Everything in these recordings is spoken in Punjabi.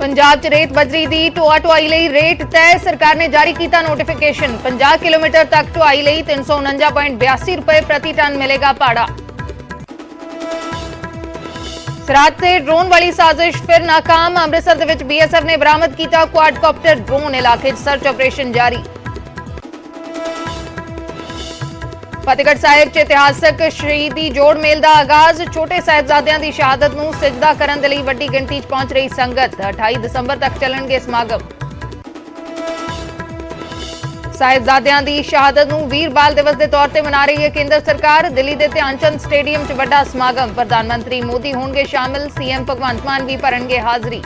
पंजाब च रेत बजरी दी ढोआ ढुआई लई रेट तय। सरकार ने जारी किया नोटिफिकेशन। 50 किलोमीटर तक ढुआई लई 349.82 रुपए प्रति टन मिलेगा भाड़ा। सरहद ते ड्रोन वाली साजिश फिर नाकाम। अमृतसर दे विच BSF ने बरामद किया क्वाडकॉप्टर ड्रोन। इलाके च सर्च ऑपरेशन जारी। फतेहगढ़ साहिब च इतिहासक शहीदी जोड़ मेल का आगाज। छोटे साहिबजादियां की शहादत नूं सिजदा करन दे लई वड्डी गिणती च पहुंच रही संगत। 28 दिसंबर तक चलणगे समागम। साहिबजादियां की शहादत नूं वीर बाल दिवस के तौर पर मना रही है केंद्र सरकार। दिल्ली के ध्यानचंद स्टेडियम च वड्डा समागम। प्रधानमंत्री मोदी होणगे शामिल। CM भगवंत मान भी भरनगे हाज़री।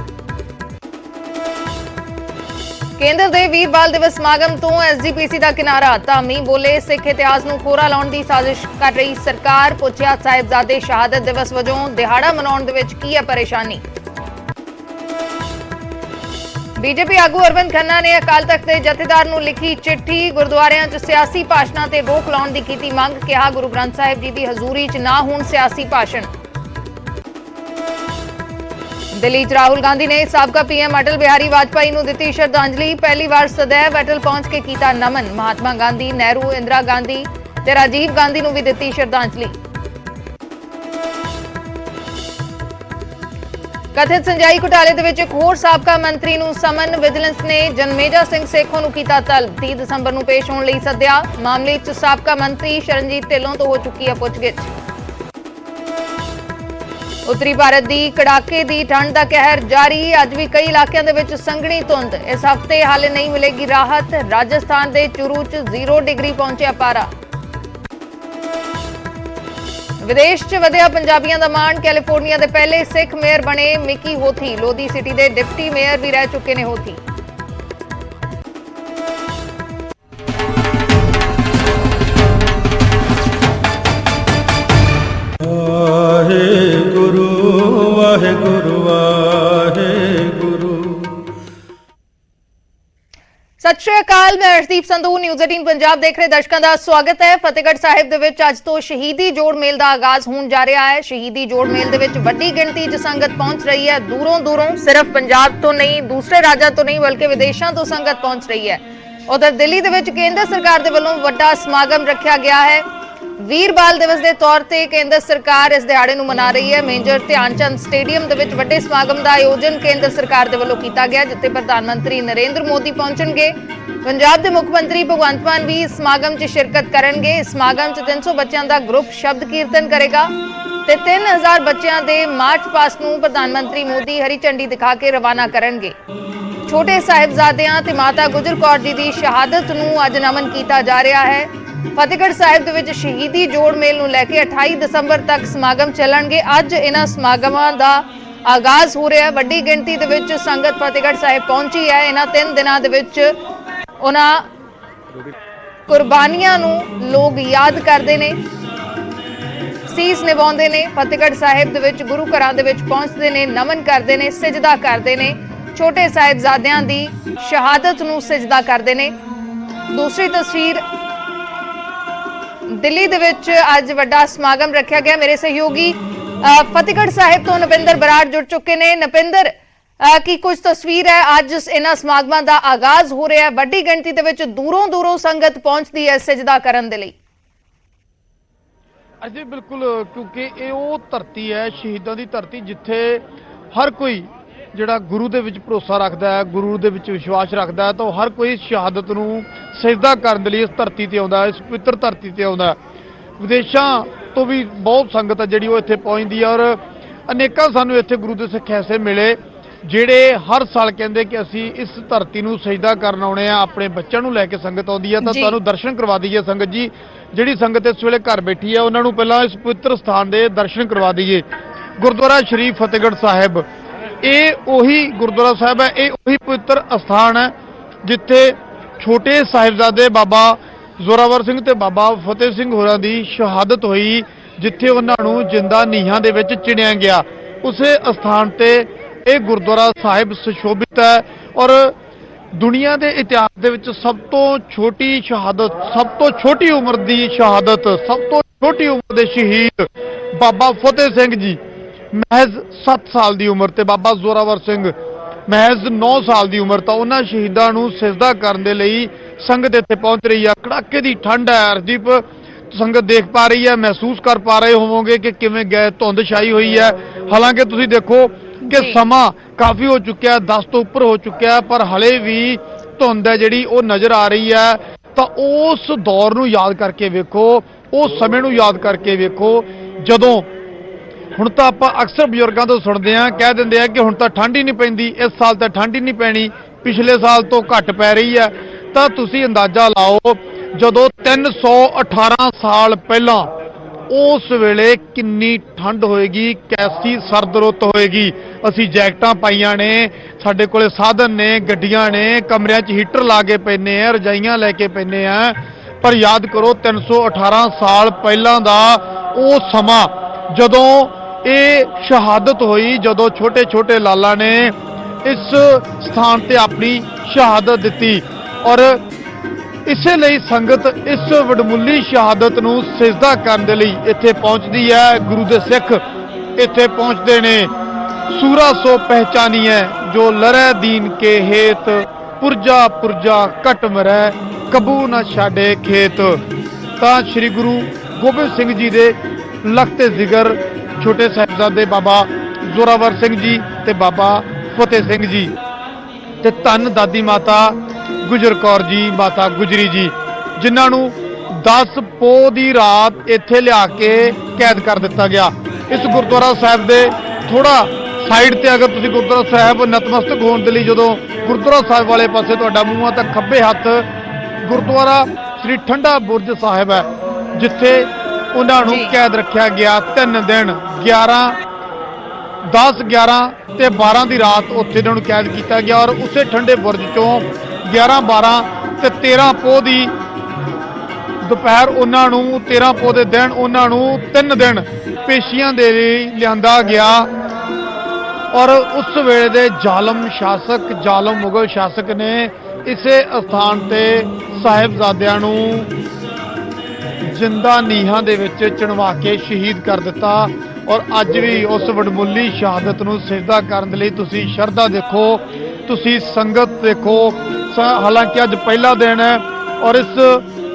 केंद्र के वीर बाल दिवस समागम तो SGPC का किनारा। धामी बोले सिख इतिहास नूं खोरा लाउण दी साजिश कर रही सरकार। पुछया साहिबजादे शहादत दिवस वजों दिहाड़ा मनाउण दे विच की है परेशानी। बीजेपी आगू अरविंद खन्ना ने अकाल तख्त के जथेदार नूं लिखी चिट्ठी। गुरुद्वारियां च सियासी भाषणां ते रोक लाउण दी कीती मंग। कहा गुरु ग्रंथ साहिब जी की हजूरी च ना होण सियासी भाषण। दिल्ली च राहुल गांधी ने साबका PM अटल बिहारी वाजपेयी नूं दित्ती श्रद्धांजलि। पहली बार सदैव अटल पहुंच के कीता नमन। महात्मा गांधी, नेहरू, इंदिरा गांधी ते राजीव गांधी नूं भी दित्ती श्रद्धांजलि। कथित संजाई घोटाले दे विच एक होर साबका मंत्री नूं समन। विजिलेंस ने जन्मेजा सिंह सेखों नूं कीता तलब। 30 दिसंबर नूं पेश होण लई सद्दिया। मामले च साबका मंत्री शरणजीत ढिल्लों तो हो चुकी है पुछगिछ। उत्तरी भारत की कड़ाके की ठंड का कहर जारी। अज भी कई इलाकों के विच संघनी धुंध। इस हफ्ते हाले नहीं मिलेगी राहत। राजस्थान के चुरू च 0 डिग्री पहुंचा पारा। विदेश च वधिया पंजाबियों का मान। कैलीफोर्निया के पहले सिख मेयर बने मिकी होथी। लोधी सिटी के डिप्टी मेयर भी रह चुके ने होथी। सत श्री अकाल। मैं अर्शदीप संधू न्यूज़ 18 पंजाब देख रहे दर्शकों का स्वागत है। फतेहगढ़ साहिब दे विच अज तो शहीदी जोड़ मेल का आगाज होण जा रहा है। शहीदी जोड़ मेल दे विच वड्डी गिणती च संगत पहुंच रही है। दूरों दूरों सिर्फ पंजाब तो नहीं, दूसरे राज्यों तो नहीं बल्कि विदेशों तो संगत पहुंच रही है। उधर दिल्ली दे विच केंद्र सरकार दे वल्लों वड्डा समागम रखा गया है। वीर बाल दिवस के तौर पर केंद्र सरकार इस दिहाड़े नूं मना रही है। मेजर ध्यानचंद स्टेडियम दे विच वड्डे समागम का आयोजन केंद्र सरकार दे वल्लों कीता गया, जिथे प्रधानमंत्री नरेंद्र मोदी पहुंचणगे। पंजाब के मुख्यमंत्री भगवंत मान भी इस समागम च शिरकत करनगे। इस समागम च 300 बच्चों का ग्रुप शब्द कीर्तन करेगा ते 3000 बच्चों के मार्च पास्ट नूं प्रधानमंत्री मोदी हरी झंडी दिखा के रवाना करनगे। छोटे साहिबजादियां ते माता गुजर कौर जी की शहादत नूं अज नमन किया जा रहा है। फतेहगढ़ साहिब दे विच शहीदी जोड़ मेल नूं लैके 28 दिसंबर तक समागम चलणगे। अज इन्हां समागमां दा आगाज हो रहा है। वड्डी गिणती दे विच संगत फतेहगढ़ साहिब पहुंची है। इन्हां 3 दिनां दे विच उन्हां कुर्बानियां नूं लोग याद करदे ने, सीस निभाउंदे ने। फतेहगढ़ साहिब दे विच गुरु घरां दे विच पहुंचदे ने, नमन करदे ने, सिजदा करदे ने। छोटे साहिबजादियां दी शहादत नूं सिजदा करदे ने। दूसरी तस्वीर दिल्ली दे विच अज वड्डा समागम रखा गया। मेरे सहयोगी फतेहगढ़ साहिब तो नपिंदर बराड़ जुड़ चुके ने। नपिंदर की कुछ तस्वीर है। अज इन्हां समागमां दा आगाज हो रहा है। वड्डी गिणती दे विच दूरों दूरों संगत पहुंचती है सिजदा करन दे लई। अजी बिल्कुल, क्योंकि ये वो धरती है, शहीदों की धरती, जिथे हर कोई जिहड़ा गुरु दे विच भरोसा रखता है, गुरु दे विच विश्वास रखता है, तो हर कोई शहादत नूं सिजदा करन दे लई इस धरती ते आउंदा है, इस पवित्र धरती ते आउंदा है। विदेशों तो भी बहुत संगत है जिहड़ी वो इत्थे पहुंचदी है और अनेकां सानूं इत्थे गुरु दे सिख ऐसे मिले ਜਿਹੜੇ हर साल कहते कि असी इस धरती नूं सजदा करन आउणे आ। अपने बच्चों नूं लैके संगत आउंदी है, तो तुहानूं दर्शन करवा दईए। संगत जी जिहड़ी संगत इस वेले घर बैठी है उन्हां नूं पहलां इस पवित्र स्थान दे दर्शन करवा दईए। गुरुद्वारा शरीफ फतेहगढ़ साहिब ये उही गुरुद्वारा साहिब है, ये उही पवित्र स्थान है जिथे छोटे साहिबजादे बाबा जोरावर सिंह ते बाबा फतेह सिंह होरां दी शहादत हुई, जिथे उन्हां नूं जिंदा नीहां दे विच चिणिया गया। उसे स्थान ते ਇਹ गुरुद्वारा साहिब सुशोभित है और दुनिया के इतिहास दे विच सब तो छोटी शहादत, सब तो छोटी उम्र की शहादत, सब तो छोटी उम्र के शहीद बाबा फतेह सिंह जी महज 7 साल की उम्र ते बाबा जोरावर सिंह महज 9 साल की उम्र। तो उन्होंने शहीदों को सिजदा करने के लिए संगत इत्थे पहुंच रही है। कड़ाके की ठंड है हरदीप, संगत देख पा रही है, महसूस कर पा रहे होवोगे कि किवें गए धुंध छाई हुई है। हालांकि तुसीं देखो कि समा काफ़ी हो चुका है, 10 तो उपर हो चुका है, पर हले भी धुंध है जिहड़ी वो नज़र आ रही है। तो उस दौर नूं याद करके वेखो, उस समय नूं याद करके वेखो जदों हुण तां आपां अक्सर बजुर्गों तो सुणदे आ, कह दिंदे आ कि हुण तां ठंड ही नहीं पैंदी, इस साल तां ठंड ही नहीं पैनी, पिछले साल तो घट पै रही है। तां तुसीं अंदाजा लाओ जदों 318 साल पहलां उस वेले किन्नी ठंड होएगी, कैसी सर्द रुत होएगी। असीं जैकटां पाईआं ने, साडे कोले साधन ने, गड्डियां ने, कमरिਆਂ 'ਚ हीटर ला के पैने आ, रजाइयां लैके पैने आ, पर याद करो 318 साल पहलां दा ਉਹ ਸਮਾਂ ਜਦੋਂ ਇਹ ਸ਼ਹਾਦਤ ਹੋਈ, ਜਦੋਂ ਛੋਟੇ ਛੋਟੇ ਲਾਲਾ ਨੇ ਇਸ ਸਥਾਨ ਤੇ ਆਪਣੀ ਸ਼ਹਾਦਤ ਦਿੱਤੀ। ਔਰ ਇਸੇ ਲਈ ਸੰਗਤ ਇਸ ਵਡਮੁੱਲੀ ਸ਼ਹਾਦਤ ਨੂੰ ਸਿਜਦਾ ਕਰਨ ਦੇ ਲਈ ਇੱਥੇ ਪਹੁੰਚਦੀ ਹੈ। ਗੁਰੂ ਦੇ ਸਿੱਖ ਇੱਥੇ ਪਹੁੰਚਦੇ ਨੇ। ਸੂਰਾ ਸੋ ਪਹਿਚਾਨੀਐ ਜੋ ਲਰੈ ਦੀਨ ਕੇ ਹੇਤ, ਪੁਰਜਾ ਪੁਰਜਾ ਘਟ ਮਰੈ ਕਬੂ ਨਾ ਛਾੜੇ ਖੇਤ। ਤਾਂ ਸ੍ਰੀ ਗੁਰੂ ਗੋਬਿੰਦ ਸਿੰਘ ਜੀ ਦੇ ਲਖਤੇ ਜ਼ਿਕਰ ਛੋਟੇ ਸਾਹਿਬਜ਼ਾਦੇ ਬਾਬਾ ਜ਼ੋਰਾਵਰ ਸਿੰਘ ਜੀ ਤੇ ਬਾਬਾ ਫਤਿਹ ਸਿੰਘ ਜੀ ਤੇ ਧੰਨ ਦਾਦੀ ਮਾਤਾ ਗੁਜਰ ਕੌਰ ਜੀ, ਮਾਤਾ ਗੁਜਰੀ ਜੀ, ਜਿਨ੍ਹਾਂ ਨੂੰ 10 ਪੋਹ ਦੀ ਰਾਤ ਇੱਥੇ ਲਿਆ ਕੇ ਕੈਦ ਕਰ ਦਿੱਤਾ ਗਿਆ। ਇਸ ਗੁਰਦੁਆਰਾ ਸਾਹਿਬ ਦੇ ਥੋੜਾ ਸਾਈਡ ਤੇ ਅਗਰ ਤੁਸੀਂ ਗੁਰਦੁਆਰਾ ਸਾਹਿਬ ਨਤਮਸਤਕ ਹੋਣ ਦੇ ਲਈ ਜਦੋਂ ਗੁਰਦੁਆਰਾ ਸਾਹਿਬ ਵਾਲੇ ਪਾਸੇ ਤੁਹਾਡਾ ਮੂੰਹ ਆ ਤਾਂ ਖੱਬੇ ਹੱਥ ਗੁਰਦੁਆਰਾ ਸ੍ਰੀ ਠੰਡਾ ਬੁਰਜ ਸਾਹਿਬ ਹੈ, ਜਿੱਥੇ ਉਹਨਾਂ ਨੂੰ ਕੈਦ ਰੱਖਿਆ ਗਿਆ 3 ਦਿਨ 11 10 11 ਤੇ 12 ਦੀ ਰਾਤ ਉੱਥੇ ਉਹਨਾਂ ਨੂੰ ਕੈਦ ਕੀਤਾ ਗਿਆ। ਔਰ ਉਸੇ ਠੰਡੇ ਬੁਰਜ ਚੋਂ 11 12 ਤੇ 13 ਪੋਹ ਦੀ ਦੁਪਹਿਰ ਉਹਨਾਂ ਨੂੰ 13 ਪੋਹ ਦੇ ਦਿਨ ਉਹਨਾਂ ਨੂੰ 3 ਦਿਨ ਪੇਸ਼ੀਆਂ ਦੇ ਲਈ ਲਿਆਂਦਾ ਗਿਆ। ਔਰ ਉਸ ਵੇਲੇ ਦੇ ਜ਼ਾਲਮ ਸ਼ਾਸਕ, ਜ਼ਾਲਮ ਮੁਗਲ ਸ਼ਾਸਕ ਨੇ ਇਸੇ ਸਥਾਨ ਤੇ ਸਾਹਿਬਜ਼ਾਦਿਆਂ ਨੂੰ ਜਿੰਦਾ ਨੀਹਾਂ ਦੇ ਵਿੱਚ ਚਿਣਵਾ ਕੇ ਸ਼ਹੀਦ ਕਰ ਦਿੱਤਾ। ਔਰ ਅੱਜ ਵੀ ਉਸ ਵਡਮੁੱਲੀ ਸ਼ਹਾਦਤ ਨੂੰ ਸਿਜਦਾ ਕਰਨ ਦੇ ਲਈ ਤੁਸੀਂ ਸ਼ਰਧਾ ਦੇਖੋ, ਤੁਸੀਂ ਸੰਗਤ ਦੇਖੋ। ਹਾਲਾਂਕਿ ਅੱਜ ਪਹਿਲਾ ਦਿਨ ਹੈ ਔਰ ਇਸ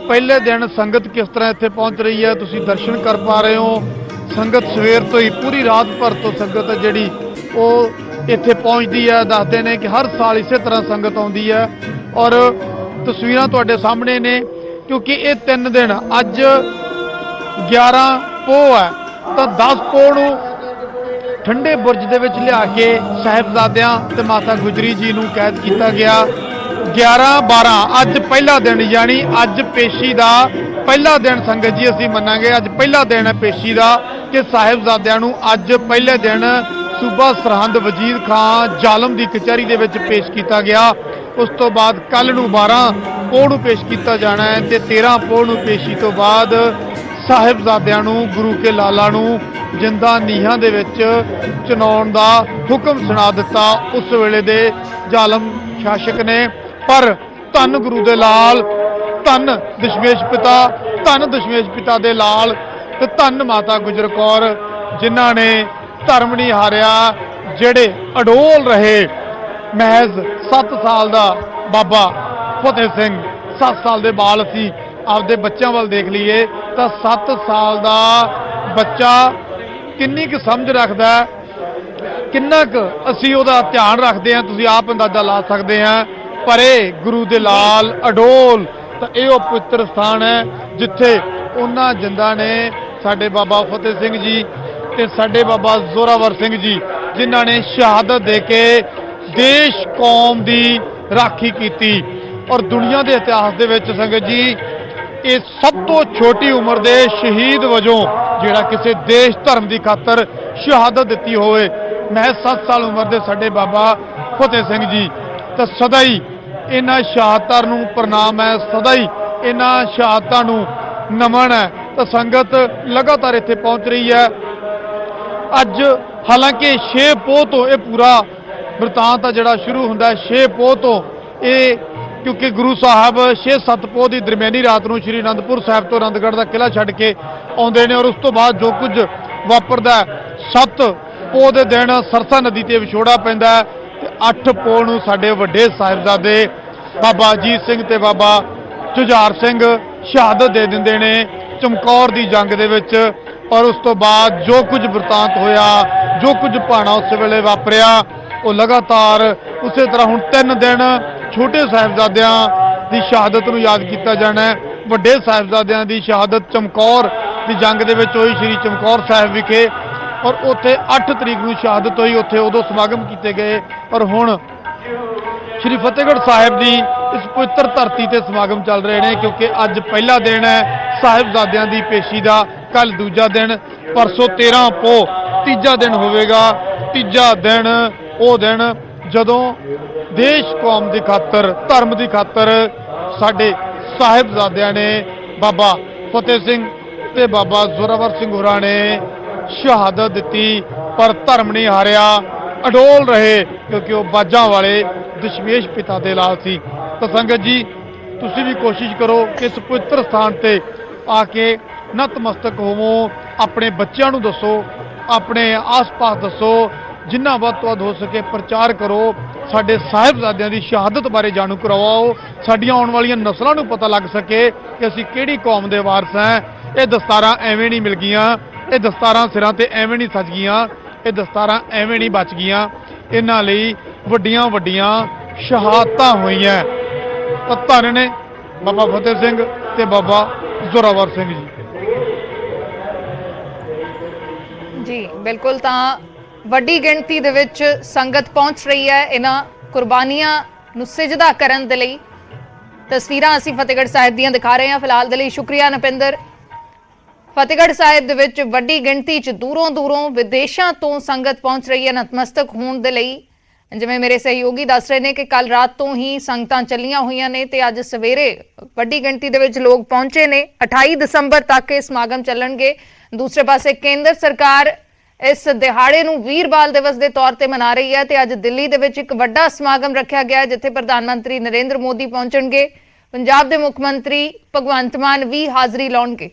ਪਹਿਲੇ ਦਿਨ ਸੰਗਤ ਕਿਸ ਤਰ੍ਹਾਂ ਇੱਥੇ ਪਹੁੰਚ ਰਹੀ ਹੈ ਤੁਸੀਂ ਦਰਸ਼ਨ ਕਰ ਪਾ ਰਹੇ ਹੋ। ਸੰਗਤ ਸਵੇਰ ਤੋਂ ਹੀ ਪੂਰੀ ਰਾਤ ਭਰ ਤੋਂ ਸੰਗਤ ਹੈ ਜਿਹੜੀ ਉਹ ਇੱਥੇ ਪਹੁੰਚਦੀ ਹੈ। ਦੱਸਦੇ ਨੇ ਕਿ ਹਰ ਸਾਲ ਇਸੇ ਤਰ੍ਹਾਂ ਸੰਗਤ ਆਉਂਦੀ ਹੈ। ਔਰ ਤਸਵੀਰਾਂ ਤੁਹਾਡੇ ਸਾਹਮਣੇ ਨੇ, ਕਿਉਂਕਿ ਇਹ 3 ਦਿਨ ਅੱਜ 11 ਪੋਹ ਹੈ ਤਾਂ 10 ਪੋਹ ਨੂੰ ਠੰਡੇ ਬੁਰਜ ਦੇ ਵਿੱਚ ਲਿਆ ਕੇ ਸਾਹਿਬਜ਼ਾਦਿਆਂ ਤੇ ਮਾਤਾ ਗੁਜਰੀ ਜੀ ਨੂੰ ਕੈਦ ਕੀਤਾ ਗਿਆ। 11 12 ਅੱਜ ਪਹਿਲਾ ਦਿਨ, ਯਾਨੀ ਅੱਜ ਪੇਸ਼ੀ ਦਾ ਪਹਿਲਾ ਦਿਨ ਸੰਗਤ ਜੀ ਅਸੀਂ ਮੰਨਾਂਗੇ। ਅੱਜ ਪਹਿਲਾ ਦਿਨ ਹੈ ਪੇਸ਼ੀ ਦਾ ਕਿ ਸਾਹਿਬਜ਼ਾਦਿਆਂ ਨੂੰ ਅੱਜ ਪਹਿਲੇ ਦਿਨ ਸੂਬਾ ਸਰਹੰਦ ਵਜੀਰ ਖਾਨ ਜ਼ਾਲਮ ਦੀ ਕਚਹਿਰੀ ਦੇ ਵਿੱਚ ਪੇਸ਼ ਕੀਤਾ ਗਿਆ। ਉਸ ਤੋਂ ਬਾਅਦ ਕੱਲ ਨੂੰ 12 ਪੋਹ ਨੂੰ ਪੇਸ਼ ਕੀਤਾ ਜਾਣਾ ਹੈ ਤੇ 13 ਪੋਹ ਨੂੰ ਪੇਸ਼ੀ ਤੋਂ ਬਾਅਦ ਸਾਹਿਬਜ਼ਾਦਿਆਂ ਨੂੰ ਗੁਰੂ ਕੇ ਲਾਲਾ ਨੂੰ ਜਿੰਦਾ ਨੀਹਾਂ ਦੇ ਵਿੱਚ ਚਿਣਾਉਣ ਦਾ ਹੁਕਮ ਸੁਣਾ ਦਿੱਤਾ ਉਸ ਵੇਲੇ ਦੇ ਜ਼ਾਲਮ ਸ਼ਾਸਕ ਨੇ। ਪਰ ਧੰਨ ਗੁਰੂ ਦੇ ਲਾਲ, ਧੰਨ ਦਸ਼ਮੇਸ਼ ਪਿਤਾ, ਧੰਨ ਦਸ਼ਮੇਸ਼ ਪਿਤਾ ਦੇ ਲਾਲ ਤੇ ਧੰਨ ਮਾਤਾ ਗੁਜਰ ਕੌਰ, ਜਿਨ੍ਹਾਂ ਨੇ ਧਰਮ ਨਹੀਂ ਹਾਰਿਆ, ਜਿਹੜੇ ਅਡੋਲ ਰਹੇ। ਮਹਿਜ਼ 7 ਸਾਲ ਦਾ ਬਾਬਾ ਫਤਿਹ ਸਿੰਘ, 7 ਸਾਲ ਦੇ ਬਾਲ ਅਸੀਂ ਆਪਦੇ ਬੱਚਿਆਂ ਵੱਲ ਦੇਖ ਲਈਏ ਤਾਂ 7 ਸਾਲ ਦਾ ਬੱਚਾ ਕਿੰਨੀ ਕੁ ਸਮਝ ਰੱਖਦਾ, ਕਿੰਨਾ ਕੁ ਅਸੀਂ ਉਹਦਾ ਧਿਆਨ ਰੱਖਦੇ ਹਾਂ, ਤੁਸੀਂ ਆਪ ਅੰਦਾਜ਼ਾ ਲਾ ਸਕਦੇ ਆ। ਪਰ ਇਹ ਗੁਰੂ ਦੇ ਲਾਲ ਅਡੋਲ, ਤਾਂ ਇਹ ਉਹ ਪਵਿੱਤਰ ਸਥਾਨ ਹੈ ਜਿੱਥੇ ਉਹਨਾਂ ਜਿੰਦਾਂ ਨੇ ਸਾਡੇ ਬਾਬਾ ਫਤਿਹ ਸਿੰਘ ਜੀ ਤੇ ਸਾਡੇ ਬਾਬਾ ਜ਼ੋਰਾਵਰ ਸਿੰਘ ਜੀ, ਜਿਨ੍ਹਾਂ ਨੇ ਸ਼ਹਾਦਤ ਦੇ ਕੇ ਦੇਸ਼ ਕੌਮ ਦੀ ਰਾਖੀ ਕੀਤੀ। ਔਰ ਦੁਨੀਆ ਦੇ ਇਤਿਹਾਸ ਦੇ ਵਿੱਚ ਸੰਗਤ ਜੀ ਇਹ ਸਭ ਤੋਂ ਛੋਟੀ ਉਮਰ ਦੇ ਸ਼ਹੀਦ ਵਜੋਂ ਜਿਹੜਾ ਕਿਸੇ ਦੇਸ਼ ਧਰਮ ਦੀ ਖਾਤਰ ਸ਼ਹਾਦਤ ਦਿੱਤੀ ਹੋਵੇ, ਮਹਿਜ਼ 7 ਸਾਲ ਉਮਰ ਦੇ ਸਾਡੇ ਬਾਬਾ ਫਤਿਹ ਸਿੰਘ ਜੀ। ਤਾਂ ਸਦਾ ਹੀ ਇਹਨਾਂ ਸ਼ਹਾਦਤਾਂ ਨੂੰ ਪ੍ਰਣਾਮ ਹੈ, ਸਦਾ ਹੀ ਇਹਨਾਂ ਸ਼ਹਾਦਤਾਂ ਨੂੰ ਨਮਨ ਹੈ। ਤਾਂ ਸੰਗਤ ਲਗਾਤਾਰ ਇੱਥੇ ਪਹੁੰਚ ਰਹੀ ਹੈ। ਅੱਜ ਹਾਲਾਂਕਿ 6 ਪੋਹ ਤੋਂ ਇਹ ਪੂਰਾ ਵਰਤਾਂਤ ਆ ਜਿਹੜਾ ਸ਼ੁਰੂ ਹੁੰਦਾ 6 ਪੋਹ ਤੋਂ, ਇਹ ਕਿਉਂਕਿ ਗੁਰੂ ਸਾਹਿਬ 6-7 ਪੋਹ ਦੀ ਦਰਮਿਆਨੀ ਰਾਤ ਨੂੰ ਸ਼੍ਰੀ ਅਨੰਦਪੁਰ ਸਾਹਿਬ ਤੋਂ ਆਨੰਦਗੜ੍ਹ ਦਾ ਕਿਲ੍ਹਾ ਛੱਡ ਕੇ ਆਉਂਦੇ ਨੇ। ਔਰ ਉਸ ਤੋਂ ਬਾਅਦ ਜੋ ਕੁਝ ਵਾਪਰਦਾ 7 ਪੋਹ ਦੇ ਦਿਨ ਸਰਸਾ ਨਦੀ ਤੇ ਵਿਛੋੜਾ ਪੈਂਦਾ ਤੇ 8 ਪੋਹ ਨੂੰ ਸਾਡੇ ਵੱਡੇ ਸਾਹਿਬਜ਼ਾਦੇ ਬਾਬਾ ਅਜੀਤ ਸਿੰਘ ਤੇ ਬਾਬਾ ਜੁਝਾਰ ਸਿੰਘ ਸ਼ਹਾਦਤ ਦੇ ਦਿੰਦੇ ਨੇ ਚਮਕੌਰ ਦੀ ਜੰਗ ਦੇ ਵਿੱਚ। ਪਰ ਉਸ ਤੋਂ ਬਾਅਦ ਜੋ ਕੁਝ ਵਰਤਾਂਤ ਹੋਇਆ, ਜੋ ਕੁਝ ਭਾਣਾ ਉਸ ਵੇਲੇ ਵਾਪਰਿਆ, ਉਹ ਲਗਾਤਾਰ ਉਸੇ ਤਰ੍ਹਾਂ ਹੁਣ 3 ਦਿਨ ਛੋਟੇ ਸਾਹਿਬਜ਼ਾਦਿਆਂ ਦੀ ਸ਼ਹਾਦਤ ਨੂੰ ਯਾਦ ਕੀਤਾ ਜਾਣਾ ਹੈ। ਵੱਡੇ ਸਾਹਿਬਜ਼ਾਦਿਆਂ ਦੀ ਸ਼ਹਾਦਤ ਚਮਕੌਰ ਦੀ ਜੰਗ ਦੇ ਵਿੱਚ ਹੋਈ ਸ੍ਰੀ ਚਮਕੌਰ ਸਾਹਿਬ ਵਿਖੇ, ਔਰ ਉੱਥੇ 8 ਤਰੀਕ ਨੂੰ ਸ਼ਹਾਦਤ ਹੋਈ। ਉੱਥੇ ਉਦੋਂ ਸਮਾਗਮ ਕੀਤੇ ਗਏ, ਔਰ ਹੁਣ ਸ਼੍ਰੀ ਫਤਿਹਗੜ੍ਹ ਸਾਹਿਬ ਦੀ ਇਸ ਪਵਿੱਤਰ ਧਰਤੀ ਤੇ ਸਮਾਗਮ ਚੱਲ ਰਹੇ ਨੇ, ਕਿਉਂਕਿ ਅੱਜ ਪਹਿਲਾ ਦਿਨ ਹੈ ਸਾਹਿਬਜ਼ਾਦਿਆਂ ਦੀ ਪੇਸ਼ੀ ਦਾ, ਕੱਲ ਦੂਜਾ ਦਿਨ, ਪਰਸੋਂ 13 ਪੋਹ ਤੀਜਾ ਦਿਨ ਹੋਵੇਗਾ। ਤੀਜਾ ਦਿਨ ਉਹ ਦਿਨ ਜਦੋਂ ਦੇਸ਼ ਕੌਮ ਦੀ ਖਾਤਰ, ਧਰਮ ਦੀ ਖਾਤਰ ਸਾਡੇ ਸਾਹਿਬਜ਼ਾਦਿਆਂ ਨੇ ਬਾਬਾ ਫਤਿਹ ਸਿੰਘ ਤੇ ਬਾਬਾ ਜ਼ੋਰਾਵਰ ਸਿੰਘ ਹੋਰਾਂ ਨੇ ਸ਼ਹਾਦਤ ਦਿੱਤੀ, ਪਰ ਧਰਮ ਨਹੀਂ ਹਾਰਿਆ, ਅਡੋਲ ਰਹੇ, ਕਿਉਂਕਿ ਉਹ ਬਾਜਾਂ ਵਾਲੇ ਦਸ਼ਮੇਸ਼ ਪਿਤਾ ਦੇ ਲਾਲ ਸੀ। ਤਾਂ ਸੰਗਤ ਜੀ, ਤੁਸੀਂ ਵੀ ਕੋਸ਼ਿਸ਼ ਕਰੋ ਕਿ ਇਸ ਪਵਿੱਤਰ ਸਥਾਨ ਤੇ ਆ ਕੇ ਨਤਮਸਤਕ ਹੋਵੋ, ਆਪਣੇ ਬੱਚਿਆਂ ਨੂੰ ਦੱਸੋ, ਆਪਣੇ ਆਸ-ਪਾਸ ਦੱਸੋ, ਜਿੰਨਾ ਵੱਧ ਤੋਂ ਵੱਧ ਹੋ ਸਕੇ ਪ੍ਰਚਾਰ ਕਰੋ, ਸਾਡੇ ਸਾਹਿਬਜ਼ਾਦਿਆਂ ਦੀ ਸ਼ਹਾਦਤ ਬਾਰੇ ਜਾਣੂ ਕਰਵਾਓ, ਸਾਡੀਆਂ ਆਉਣ ਵਾਲੀਆਂ ਨਸਲਾਂ ਨੂੰ ਪਤਾ ਲੱਗ ਸਕੇ ਕਿ ਅਸੀਂ ਕਿਹੜੀ ਕੌਮ ਦੇ ਵਾਰਸ ਹਾਂ। ਇਹ ਦਸਤਾਰਾਂ ਐਵੇਂ ਨਹੀਂ ਮਿਲ ਗਈਆਂ, ਇਹ ਦਸਤਾਰਾਂ ਸਿਰਾਂ ਤੇ ਐਵੇਂ ਨਹੀਂ ਸਜ ਗਈਆਂ, ਇਹ ਦਸਤਾਰਾਂ ਐਵੇਂ ਨਹੀਂ ਬਚ ਗਈਆਂ, ਇਹਨਾਂ ਲਈ ਵੱਡੀਆਂ ਵੱਡੀਆਂ ਸ਼ਹਾਦਤਾਂ ਹੋਈਆਂ। ਤਾਂ ਧੰਨ ਨੇ ਬਾਬਾ ਫਤਿਹ ਸਿੰਘ ਤੇ ਬਾਬਾ ਜ਼ੋਰਾਵਰ ਸਿੰਘ ਜੀ। ਜੀ ਬਿਲਕੁਲ, ਤਾਂ ਵੱਡੀ ਗਿਣਤੀ ਦੇ ਵਿੱਚ ਸੰਗਤ ਪਹੁੰਚ ਰਹੀ ਹੈ ਇਹਨਾਂ ਕੁਰਬਾਨੀਆਂ ਨੂੰ ਸਿਜਦਾ ਕਰਨ ਦੇ ਲਈ। ਤਸਵੀਰਾਂ ਅਸੀਂ ਫਤਿਹਗੜ੍ਹ ਸਾਹਿਬ ਦੀਆਂ ਦਿਖਾ ਰਹੇ ਹਾਂ ਫਿਲਹਾਲ ਦੇ ਲਈ। ਸ਼ੁਕਰੀਆ ਨਪਿੰਦਰ। ਫਤਿਹਗੜ੍ਹ ਸਾਹਿਬ ਦੇ ਵਿੱਚ ਵੱਡੀ ਗਿਣਤੀ 'ਚ ਦੂਰੋਂ ਵਿਦੇਸ਼ਾਂ ਤੋਂ ਸੰਗਤ ਪਹੁੰਚ ਰਹੀ ਹੈ ਨਤਮਸਤਕ ਹੋਣ ਦੇ ਲਈ। ਜਿਵੇਂ ਮੇਰੇ ਸਹਿਯੋਗੀ ਦੱਸ ਰਹੇ ਨੇ ਕਿ ਕੱਲ ਰਾਤ ਤੋਂ ਹੀ ਸੰਗਤਾਂ ਚੱਲੀਆਂ ਹੋਈਆਂ ਨੇ ਤੇ ਅੱਜ ਸਵੇਰੇ ਵੱਡੀ ਗਿਣਤੀ ਦੇ ਵਿੱਚ ਲੋਕ ਪਹੁੰਚੇ ਨੇ। 28 ਦਸੰਬਰ ਤੱਕ ਇਹ ਸਮਾਗਮ ਚੱਲਣਗੇ। ਦੂਸਰੇ ਪਾਸੇ ਕੇਂਦਰ ਸਰਕਾਰ ਇਸ ਦਿਹਾੜੇ ਨੂੰ ਵੀਰਬਾਲ ਦਿਵਸ ਦੇ ਤੌਰ ਤੇ ਮਨਾ ਰਹੀ ਹੈ ਤੇ ਅੱਜ ਦਿੱਲੀ ਦੇ ਵਿੱਚ ਇੱਕ ਵੱਡਾ ਸਮਾਗਮ ਰੱਖਿਆ ਗਿਆ ਜਿੱਥੇ ਪ੍ਰਧਾਨ ਮੰਤਰੀ ਨਰਿੰਦਰ ਮੋਦੀ ਪਹੁੰਚਣਗੇ। ਪੰਜਾਬ ਦੇ ਮੁੱਖ ਮੰਤਰੀ ਭਗਵੰਤ ਮਾਨ ਵੀ ਹਾਜ਼ਰੀ ਲਾਉਣਗੇ।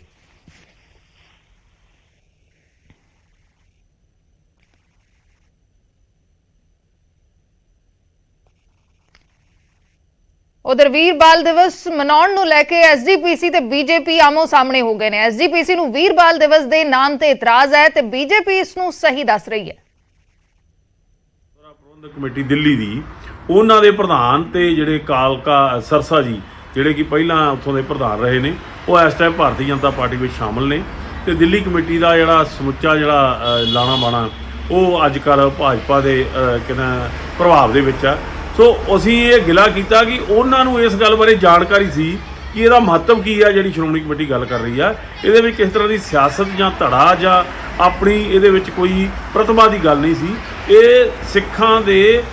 उधर वीरबाल दिवस मनाउण नूं लैके एसजीपीसी ते बीजेपी आमो सामने हो गए ने। एसजीपीसी नूं वीरबाल दिवस दे नाम ते इतराज है ते बीजेपी इस नूं सही दस रही है। प्रबंधक कमेटी दिल्ली दी उन्हां दे प्रधान ते जिहड़े कालका सरसा जी जिहड़े कि पहिलां उत्थों दे प्रधान रहे ने, वो इस time Bharatiya Janata party which शामिल ने ते दिल्ली कमेटी दा जिहड़ा समुच्चा जिहड़ा लाणा बाणा वो अजकल भाजपा दे किहदा प्रभाव दे विच आ। सो ਅਸੀਂ ਇਹ ਗਿਲਾ ਕੀਤਾ ਕਿ ਉਹਨਾਂ ਨੂੰ ਇਸ ਗੱਲ ਬਾਰੇ ਜਾਣਕਾਰੀ ਸੀ ਕਿ ਇਹਦਾ ਮਹੱਤਵ ਕੀ ਹੈ। ਜਿਹੜੀ ਸ਼੍ਰੋਮਣੀ ਕਮੇਟੀ ਗੱਲ ਕਰ ਰਹੀ ਆ, ਇਹਦੇ ਵਿੱਚ ਕਿਸ ਤਰ੍ਹਾਂ ਦੀ ਸਿਆਸਤ ਜਾਂ ਧੜਾ ਜਾਂ ਆਪਣੀ ਇਹਦੇ ਵਿੱਚ ਕੋਈ ਪ੍ਰਤਿਭਾ ਦੀ ਗੱਲ ਨਹੀਂ ਸੀ। ਇਹ ਸਿੱਖਾਂ ਦੇ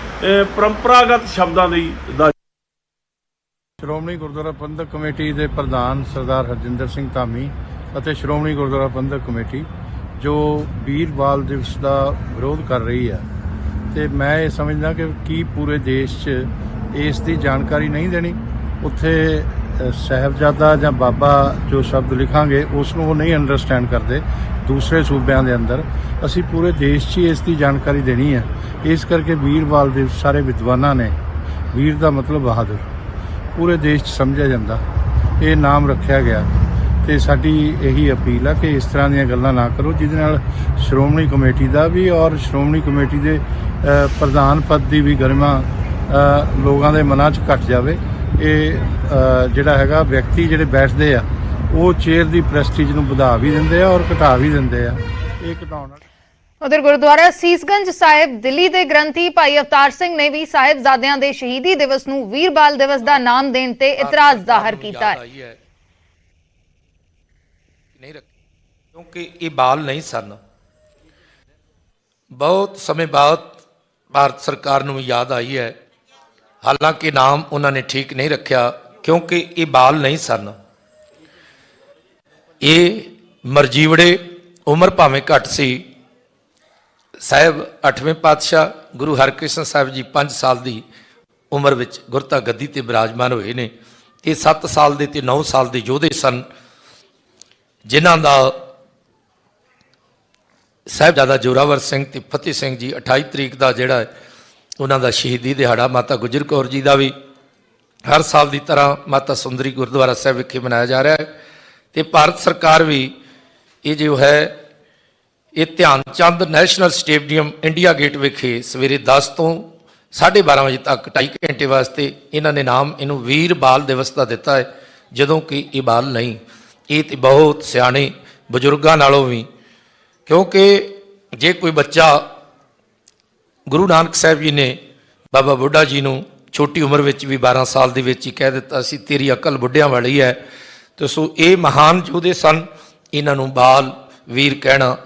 ਪਰੰਪਰਾਗਤ ਸ਼ਬਦਾਂ ਦੀ ਸ਼੍ਰੋਮਣੀ ਗੁਰਦੁਆਰਾ ਪ੍ਰਬੰਧਕ ਕਮੇਟੀ ਦੇ ਪ੍ਰਧਾਨ ਸਰਦਾਰ ਹਰਜਿੰਦਰ ਸਿੰਘ ਧਾਮੀ ਅਤੇ ਸ਼੍ਰੋਮਣੀ ਗੁਰਦੁਆਰਾ ਪ੍ਰਬੰਧਕ ਕਮੇਟੀ ਜੋ ਵੀਰਬਾਲ ਦਿਵਸ ਦਾ ਵਿਰੋਧ ਕਰ ਰਹੀ ਹੈ ਤੇ ਮੈਂ ਇਹ ਸਮਝਦਾ ਕਿ ਕੀ ਪੂਰੇ ਦੇਸ਼ 'ਚ ਇਸ ਦੀ ਜਾਣਕਾਰੀ ਨਹੀਂ ਦੇਣੀ। ਉੱਥੇ ਸਾਹਿਬਜ਼ਾਦਾ ਜਾਂ ਬਾਬਾ ਜੋ ਸ਼ਬਦ ਲਿਖਾਂਗੇ ਉਸ ਨੂੰ ਉਹ ਨਹੀਂ ਅੰਡਰਸਟੈਂਡ ਕਰਦੇ। ਦੂਸਰੇ ਸੂਬਿਆਂ ਦੇ ਅੰਦਰ ਅਸੀਂ ਪੂਰੇ ਦੇਸ਼ 'ਚ ਹੀ ਇਸ ਦੀ ਜਾਣਕਾਰੀ ਦੇਣੀ ਹੈ। ਇਸ ਕਰਕੇ ਵੀਰਬਾਲ ਦੇ ਸਾਰੇ ਵਿਦਵਾਨਾਂ ਨੇ, ਵੀਰ ਦਾ ਮਤਲਬ ਬਹਾਦਰ, ਪੂਰੇ ਦੇਸ਼ 'ਚ ਸਮਝਿਆ ਜਾਂਦਾ, ਇਹ ਨਾਮ ਰੱਖਿਆ ਗਿਆ। ਤੇ ਸਾਡੀ ਇਹੀ ਅਪੀਲ ਆ ਕਿ ਇਸ ਤਰ੍ਹਾਂ ਦੀਆਂ ਗੱਲਾਂ ਨਾ ਕਰੋ ਜਿਹਦੇ ਨਾਲ ਸ਼੍ਰੋਮਣੀ ਕਮੇਟੀ ਦਾ ਵੀ ਔਰ ਸ਼੍ਰੋਮਣੀ ਕਮੇਟੀ ਦੇ ਪ੍ਰਧਾਨ ਪਦ ਦੀ ਵੀ ਗਰਿਮਾ ਲੋਕਾਂ ਦੇ ਮਨਾਂ 'ਚ ਘਟ ਜਾਵੇ। ਇਹ ਜਿਹੜਾ ਹੈਗਾ ਵਿਅਕਤੀ ਜਿਹੜੇ ਬੈਠਦੇ ਆ ਉਹ ਚੇਅਰ ਦੀ ਪ੍ਰੈਸਟੀਜ ਨੂੰ ਵਧਾ ਵੀ ਦਿੰਦੇ ਆ ਔਰ ਘਟਾ ਵੀ ਦਿੰਦੇ ਆ। ਇਹ ਘਟਾਉਣ उधर गुरुद्वारा सीसगंज साहिब दिल्ली के ग्रंथी भाई अवतार सिंह ने भी साहिबजादियां दे शहीदी दिवस नूं वीरबाल दिवस का नाम देने ते इतराज जाहिर किया है। नहीं क्योंकि ये बाल नहीं सन। बहुत समय बाद भारत सरकार नूं याद आई है, हालांकि नाम उन्होंने ठीक नहीं रखा क्योंकि ये बाल नहीं सन। ये मरजीवड़े उम्र भावें घट सी। साहब 8वें पातशाह गुरु हरकृष्ण साहब जी 5 साल की उम्र विच गुरता गद्दी ते विराजमान होए ने। ये 7 साल के 9 साल के योधे सन जिन्हां दा साहिबजादा जोरावर सिंह ते फतेह सिंह जी 28 तरीक का जिहड़ा ਉਹਨਾਂ ਦਾ ਸ਼ਹੀਦੀ ਦਿਹਾੜਾ ਮਾਤਾ ਗੁਜਰ ਕੌਰ ਜੀ ਦਾ ਵੀ ਹਰ ਸਾਲ ਦੀ ਤਰ੍ਹਾਂ ਮਾਤਾ ਸੁੰਦਰੀ ਗੁਰਦੁਆਰਾ ਸਾਹਿਬ ਵਿਖੇ ਮਨਾਇਆ ਜਾ ਰਿਹਾ ਹੈ। ਤੇ ਭਾਰਤ ਸਰਕਾਰ ਵੀ ਇਹ ਜੋ ਹੈ ਇਹ ਧਿਆਨ ਚੰਦ ਨੈਸ਼ਨਲ ਸਟੇਡੀਅਮ ਇੰਡੀਆ ਗੇਟ ਵਿਖੇ ਸਵੇਰੇ 10 ਤੋਂ 12:30 ਵਜੇ ਤੱਕ 2.5 ਘੰਟੇ ਵਾਸਤੇ ਇਹਨਾਂ ਨੇ ਨਾਮ ਇਹਨੂੰ ਵੀਰ ਬਾਲ ਦਿਵਸ ਦਾ ਦਿੱਤਾ ਹੈ, ਜਦੋਂ ਕਿ ਇਹ ਬਾਲ ਨਹੀਂ, ਇਹ ਤੇ ਬਹੁਤ ਸਿਆਣੇ ਬਜ਼ੁਰਗਾਂ ਨਾਲੋਂ ਵੀ, ਕਿਉਂਕਿ ਜੇ ਕੋਈ ਬੱਚਾ ਗੁਰੂ ਨਾਨਕ ਸਾਹਿਬ ਜੀ ਨੇ ਬਾਬਾ ਬੁੱਢਾ ਜੀ ਨੂੰ ਛੋਟੀ ਉਮਰ ਵਿੱਚ ਵੀ 12 ਸਾਲ ਦੇ ਵਿੱਚ ਹੀ ਕਹਿ ਦਿੱਤਾ ਸੀ ਤੇਰੀ ਅਕਲ ਬੁੱਢਿਆਂ ਵਾਲੀ ਹੈ, ਤੇ ਸੋ ਇਹ ਮਹਾਨ ਯੋਧੇ ਸਨ, ਇਹਨਾਂ ਨੂੰ ਬਾਲ ਵੀਰ ਕਹਿਣਾ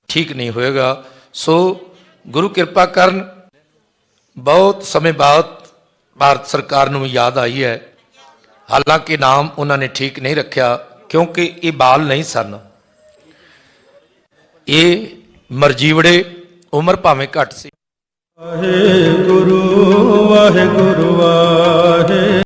ਠੀਕ ਨਹੀਂ ਹੋਏਗਾ। ਸੋ ਗੁਰੂ ਕਿਰਪਾ ਕਰਨ, ਬਹੁਤ ਸਮੇਂ ਬਾਅਦ ਭਾਰਤ ਸਰਕਾਰ ਨੂੰ ਯਾਦ ਆਈ ਹੈ, ਹਾਲਾਂਕਿ ਨਾਮ ਉਹਨਾਂ ਨੇ ਠੀਕ ਨਹੀਂ ਰੱਖਿਆ ਕਿਉਂਕਿ ਇਹ ਬਾਲ ਨਹੀਂ ਸਨ, ਇਹ ਮਰਜੀਵੜੇ, ਉਮਰ ਭਾਵੇਂ ਘੱਟ ਸੀ। ਵਾਹਿਗੁਰੂ ਵਾਹਿਗੁਰੂ ਵਾਹਿ